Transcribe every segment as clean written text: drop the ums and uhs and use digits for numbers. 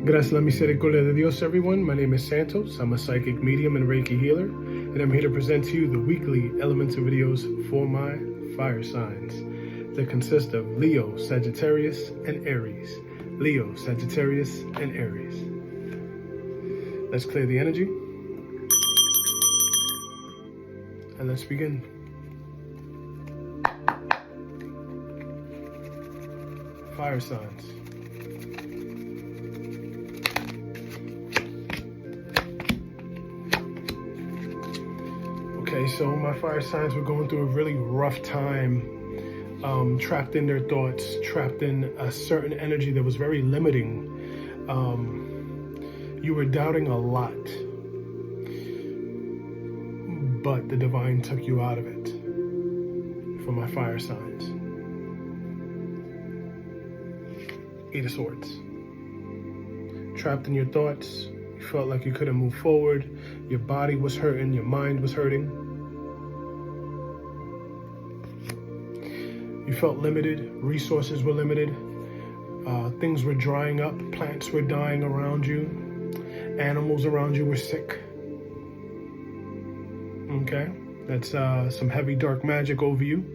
Gracias la misericordia de Dios, everyone. My name is Santos. I'm a psychic medium and Reiki healer, and I'm here to present to you the weekly elemental videos for my fire signs that consist of Leo, Sagittarius, and Aries. Leo, Sagittarius, and Aries. Let's clear the energy, and let's begin. Fire signs. Okay, so my fire signs were going through a really rough time, trapped in their thoughts, trapped in a certain energy that was very limiting. You were doubting a lot, but the divine took you out of it for my fire signs. Eight of Swords. Trapped in your thoughts, you felt like you couldn't move forward, your body was hurting, your mind was hurting. You felt limited, resources were limited, things were drying up, plants were dying around you, animals around you were sick. Okay, that's some heavy dark magic over you,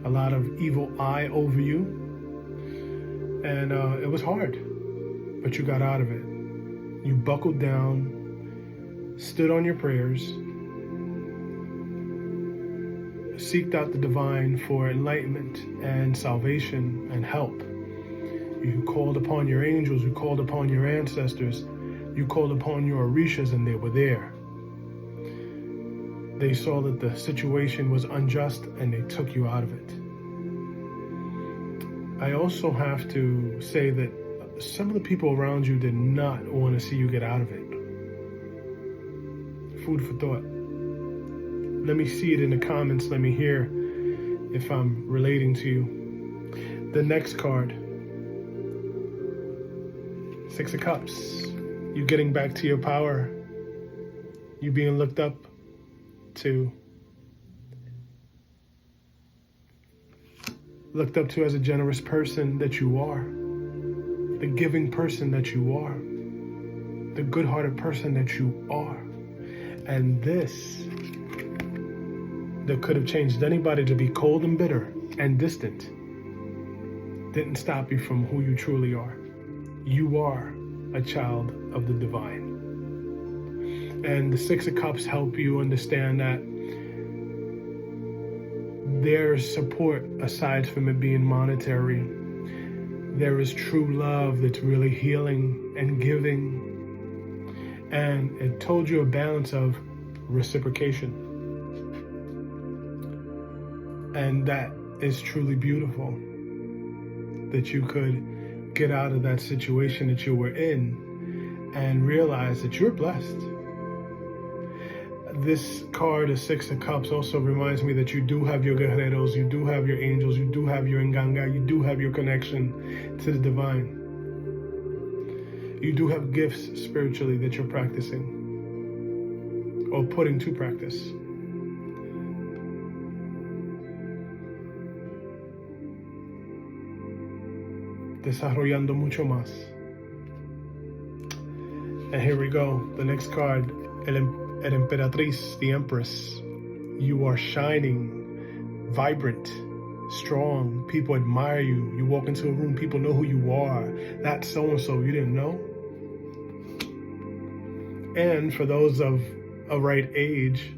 a lot of evil eye over you, and it was hard, but you got out of it. You buckled down, stood on your prayers, seeked out the divine for enlightenment and salvation and help. You called upon your angels, you called upon your ancestors, you called upon your Orishas, and they were there. They saw that the situation was unjust and they took you out of it. I also have to say that some of the people around you did not want to see you get out of it. Food for thought. Let me see it in the comments. Let me hear if I'm relating to you. The next card, Six of Cups. You getting back to your power. You being looked up to. Looked up to as a generous person that you are. The giving person that you are. The good-hearted person that you are. And this, that could have changed anybody to be cold and bitter and distant, didn't stop you from who you truly are. You are a child of the divine. And the Six of Cups help you understand that there's support aside from it being monetary. There is true love that's really healing and giving. And it told you a balance of reciprocation. And that is truly beautiful, that you could get out of that situation that you were in and realize that you're blessed. This card, the Six of Cups, also reminds me that you do have your guerreros, you do have your angels, you do have your nganga, you do have your connection to the divine. You do have gifts spiritually that you're practicing or putting to practice. Desarrollando mucho más. And here we go. The next card, El Emperatriz, the Empress. You are shining, vibrant, strong. People admire you. You walk into a room, people know who you are. That's so-and-so. You didn't know? And for those of a right age,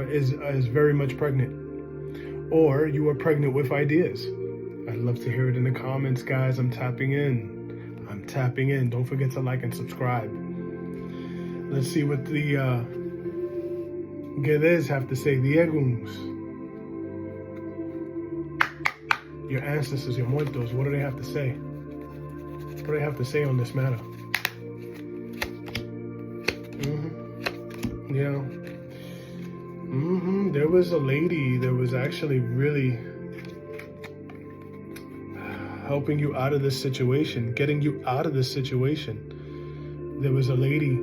is very much pregnant. Or you are pregnant with ideas. I'd love to hear it in the comments, guys. I'm tapping in. Don't forget to like and subscribe. Let's see what the Guedes have to say, the Eguns. Your ancestors, your muertos, what do they have to say? What do they have to say on this matter? Yeah. There was a lady that was actually really helping you out of this situation, getting you out of this situation. There was a lady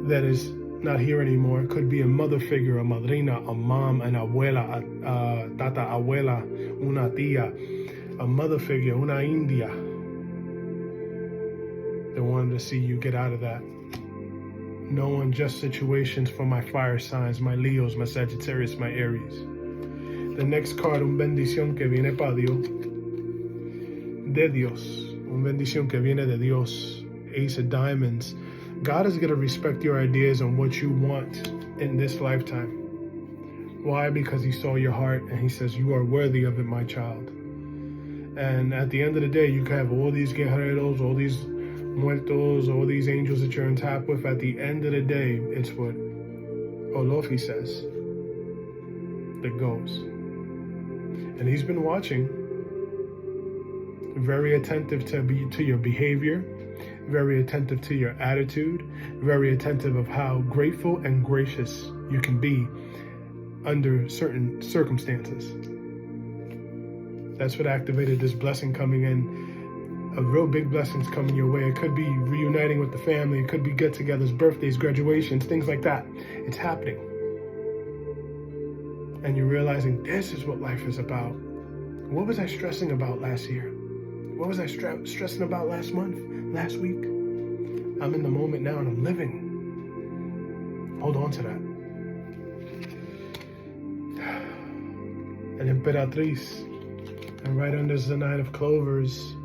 that is not here anymore. It could be a mother figure, a madrina, a mom, an abuela, a tata abuela, una tía, a mother figure, una india. that wanted to see you get out of that. No unjust situations for my fire signs, my Leos, my Sagittarius, my Aries. The next card, un bendición que viene para Dios. De Dios. Un bendición que viene de Dios. Ace of Diamonds. God is going to respect your ideas on what you want in this lifetime. Why? Because he saw your heart and he says, you are worthy of it, my child. And at the end of the day, you can have all these guerreros, all these muertos, all these angels that you're on top with. At the end of the day, it's what Olofi says that goes. And he's been watching, very attentive to your behavior, very attentive to your attitude, very attentive of how grateful and gracious you can be under certain circumstances. That's what activated this blessing coming in. A real big blessings coming your way. It could be reuniting with the family. It could be get-togethers, birthdays, graduations, things like that. It's happening. And you're realizing this is what life is about. What was I stressing about last year? What was I stressing about last month, last week? I'm in the moment now and I'm living. Hold on to that. And Imperatriz. And right under the Nine of Clovers.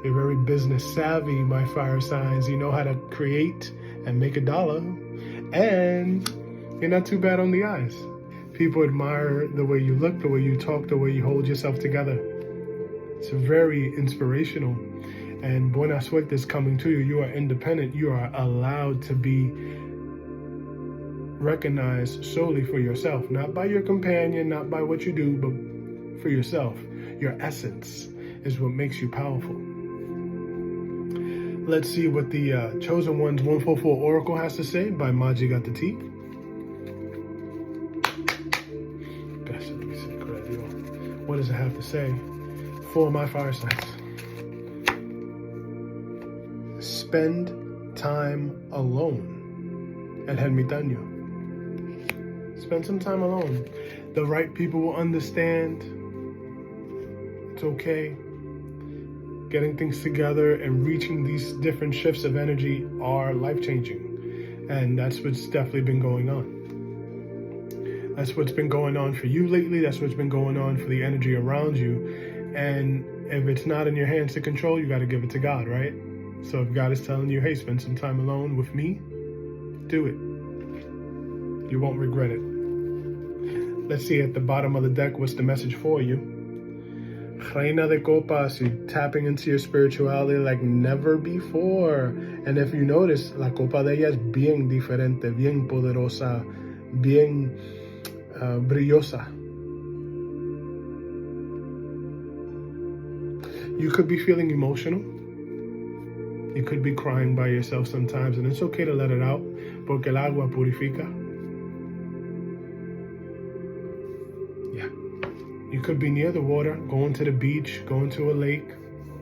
You're very business savvy, my fire signs. You know how to create and make $1. And you're not too bad on the eyes. People admire the way you look, the way you talk, the way you hold yourself together. It's very inspirational. And buena suerte is coming to you. You are independent. You are allowed to be recognized solely for yourself. Not by your companion, not by what you do, but for yourself. Your essence is what makes you powerful. Let's see what the Chosen Ones 144 Oracle has to say by Maji Got the Tea. What does it have to say for my fire signs? Spend time alone at Ermitaño. Spend some time alone. The right people will understand. It's okay. Getting things together and reaching these different shifts of energy are life-changing. And that's what's definitely been going on. That's what's been going on for you lately. That's what's been going on for the energy around you. And if it's not in your hands to control, you got to give it to God, right? So if God is telling you, hey, spend some time alone with me, do it. You won't regret it. Let's see at the bottom of the deck, what's the message for you? Reina de Copas, you're tapping into your spirituality like never before. And if you notice, la copa de ella es bien diferente, bien poderosa, bien brillosa. You could be feeling emotional. You could be crying by yourself sometimes, and it's okay to let it out, porque el agua purifica. Yeah. You could be near the water, going to the beach, going to a lake,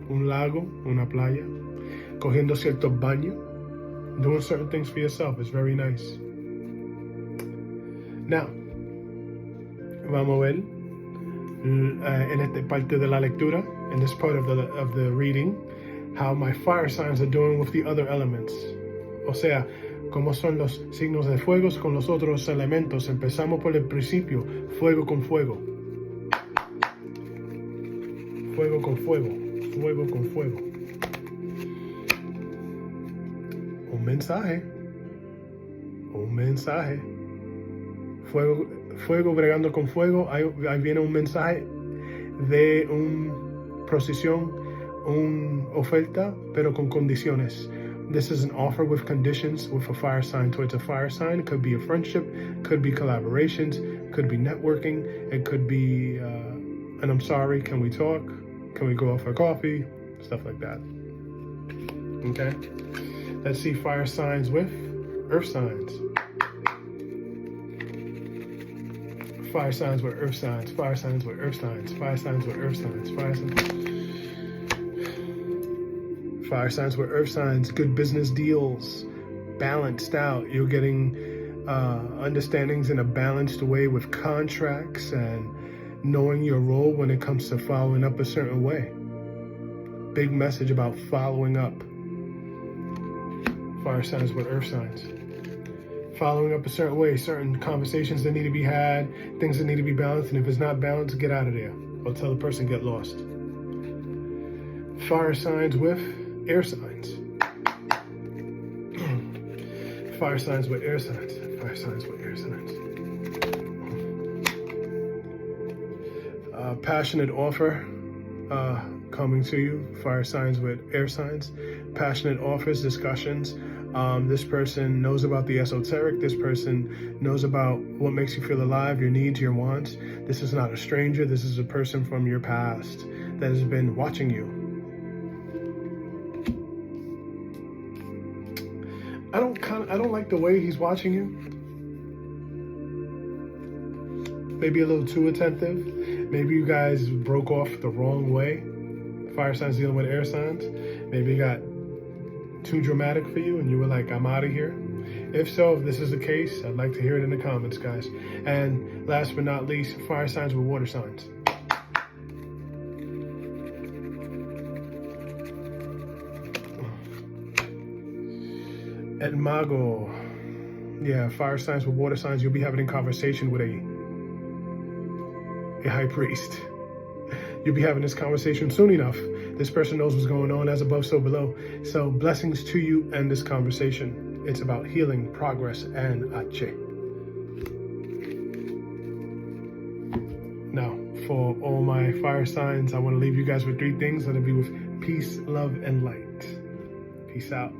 un lago, una playa, cogiendo ciertos baños, doing certain things for yourself. It's very nice. Now, vamos a ver en esta parte de la lectura, in this part of the reading, how my fire signs are doing with the other elements. O sea, cómo son los signos de fuego con los otros elementos. Empezamos por el principio, fuego con fuego. Fuego con fuego, fuego con fuego. Un mensaje. Fuego bregando con fuego. Ahí viene un mensaje de una procesión, una oferta, pero con condiciones. This is an offer with conditions with a fire sign towards a fire sign. It could be a friendship, could be collaborations, could be networking, it could be and I'm sorry, can we talk? Can we go out for coffee? Stuff like that. Okay? Let's see fire signs with earth signs. Fire signs with earth signs. Fire signs with earth signs. Fire signs with earth signs. Fire signs with earth signs. Good business deals. Balanced out. You're getting understandings in a balanced way with contracts and knowing your role when it comes to following up a certain way. Big message about following up. Fire signs with earth signs. Following up a certain way, certain conversations that need to be had, things that need to be balanced, and if it's not balanced, get out of there. Or tell the person get lost. Fire signs with air signs. Fire signs with air signs. Fire signs with air signs. Passionate offer coming to you. Fire signs with air signs. Passionate offers, discussions. This person knows about the esoteric. This person knows about what makes you feel alive, your needs, your wants. This is not a stranger. This is a person from your past that has been watching you. I don't like the way he's watching you. Maybe a little too attentive. Maybe you guys broke off the wrong way. Fire signs dealing with air signs. Maybe it got too dramatic for you and you were like, I'm out of here. If so, if this is the case, I'd like to hear it in the comments, guys. And last but not least, fire signs with water signs. Et Mago. Yeah, fire signs with water signs. You'll be having a conversation with a high priest. You'll be having this conversation soon enough. This person knows what's going on, as above, so below. So blessings to you and this conversation. It's about healing, progress, and ache. Now, for all my fire signs, I want to leave you guys with 3 things. Let it be with peace, love, and light. Peace out.